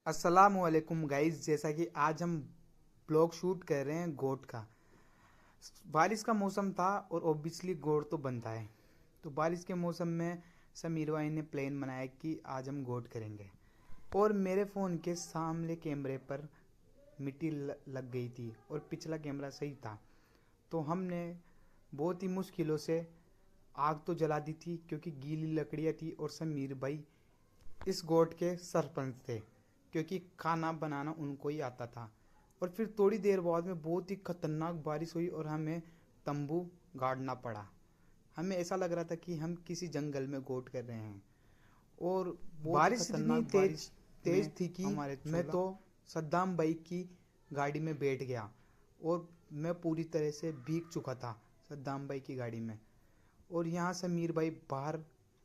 अस्सलामुअलैकुम गाइस। जैसा कि आज हम ब्लॉग शूट कर रहे हैं गोट का। बारिश का मौसम था और ऑब्वियसली गोट तो बनता है। तो बारिश के मौसम में समीर भाई ने प्लान बनाया कि आज हम गोट करेंगे। और मेरे फ़ोन के सामने कैमरे पर मिट्टी लग गई थी और पिछला कैमरा सही था। तो हमने बहुत ही मुश्किलों से आग तो जला दी थी क्योंकि गीली लकड़ियाँ थी। और समीर भाई इस गोट के सरपंच थे क्योंकि खाना बनाना उनको ही आता था। और फिर थोड़ी देर बाद में बहुत ही खतरनाक बारिश हुई और हमें तंबू गाड़ना पड़ा। हमें ऐसा लग रहा था कि हम किसी जंगल में गोट कर रहे हैं। और बारिश इतनी तेज थी कि मैं तो सद्दाम भाई की गाड़ी में बैठ गया और मैं पूरी तरह से भीग चुका था सद्दाम भाई की गाड़ी में। और यहाँ समीर भाई बाहर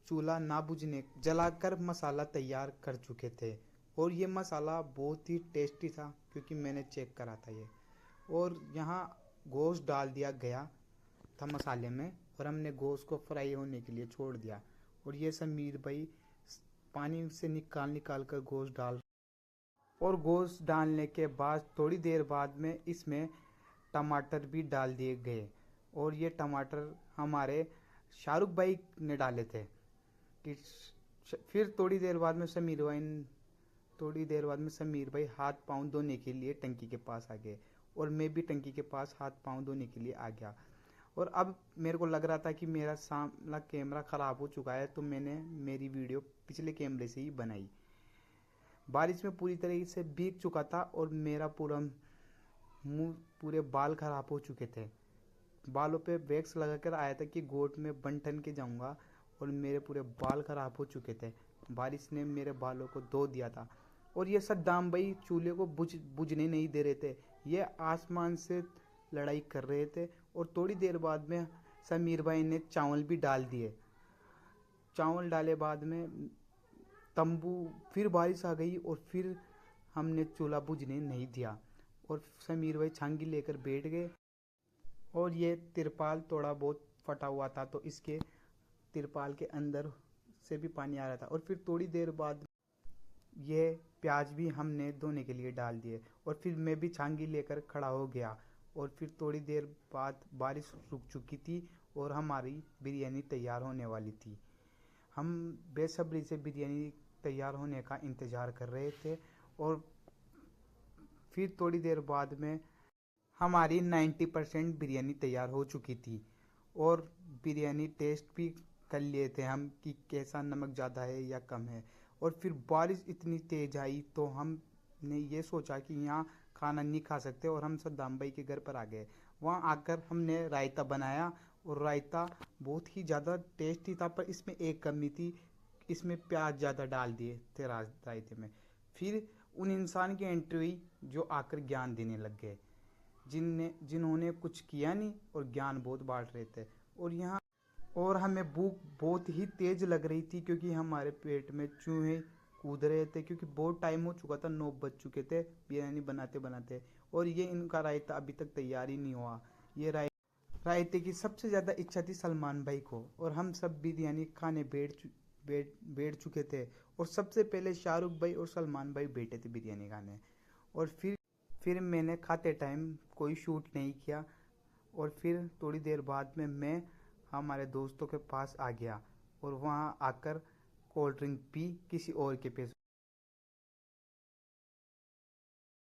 चूल्हा ना बुझने जलाकर मसाला तैयार कर चुके थे। और ये मसाला बहुत ही टेस्टी था क्योंकि मैंने चेक करा था ये। और यहाँ गोश्त डाल दिया गया था मसाले में और हमने गोश्त को फ्राई होने के लिए छोड़ दिया। और ये समीर भाई पानी से निकाल कर गोश्त डाल और गोश्त डालने के बाद थोड़ी देर बाद में इसमें टमाटर भी डाल दिए गए। और ये टमाटर हमारे शाहरुख भाई ने डाले थे कि फिर थोड़ी देर बाद में समीर भाई हाथ पाँव धोने के लिए टंकी के पास आ गए और मैं भी टंकी के पास हाथ पाँव धोने के लिए आ गया। और अब मेरे को लग रहा था कि मेरा सामला कैमरा ख़राब हो चुका है, तो मैंने मेरी वीडियो पिछले कैमरे से ही बनाई। बारिश में पूरी तरीके से भीग चुका था और मेरा पूरा मुंह पूरे बाल ख़राब हो चुके थे। बालों पे वैक्स लगा कर आया था कि गोट में बन ठन के जाऊँगा और मेरे पूरे बाल ख़राब हो चुके थे। बारिश ने मेरे बालों को धो दिया था। और ये सद्दाम भाई चूल्हे को बुझने नहीं दे रहे थे, ये आसमान से लड़ाई कर रहे थे। और थोड़ी देर बाद में समीर भाई ने चावल भी डाल दिए। चावल डाले बाद में तंबू फिर बारिश आ गई और फिर हमने चूल्हा बुझने नहीं दिया और समीर भाई छांगी लेकर बैठ गए। और ये तिरपाल थोड़ा बहुत फटा हुआ था तो इसके तिरपाल के अंदर से भी पानी आ रहा था। और फिर थोड़ी देर बाद ये प्याज भी हमने धोने के लिए डाल दिए और फिर मैं भी छांगी लेकर खड़ा हो गया। और फिर थोड़ी देर बाद बारिश रुक चुकी थी और हमारी बिरयानी तैयार होने वाली थी। हम बेसब्री से बिरयानी तैयार होने का इंतज़ार कर रहे थे। और फिर थोड़ी देर बाद में हमारी 90% बिरयानी तैयार हो चुकी थी। और बिरयानी टेस्ट भी कर लिए थे हम कि कैसा नमक ज़्यादा है या कम है। और फिर बारिश इतनी तेज़ आई तो हमने ये सोचा कि यहाँ खाना नहीं खा सकते और हम सद्दाम भाई के घर पर आ गए। वहाँ आकर हमने रायता बनाया और रायता बहुत ही ज़्यादा टेस्टी था, पर इसमें एक कमी थी, इसमें प्याज ज़्यादा डाल दिए थे रायते में। फिर उन इंसान की एंट्री हुई जो आकर ज्ञान देने लग गए, जिन्होंने कुछ किया नहीं और ज्ञान बहुत बांट रहे थे। और हमें भूख बहुत ही तेज़ लग रही थी क्योंकि हमारे पेट में चूहे कूद रहे थे क्योंकि बहुत टाइम हो चुका था, 9 बज चुके थे बिरयानी बनाते बनाते। और ये इनका रायता अभी तक तैयार ही नहीं हुआ। ये रायते की सबसे ज़्यादा इच्छा थी सलमान भाई को और हम सब बिरयानी खाने बैठ चुके थे। और सबसे पहले शाहरुख भाई और सलमान भाई बैठे थे बिरयानी खाने। और फिर मैंने खाते टाइम कोई शूट नहीं किया। और फिर थोड़ी देर बाद में मैं हमारे दोस्तों के पास आ गया और वहाँ आकर कोल्ड ड्रिंक पी किसी और के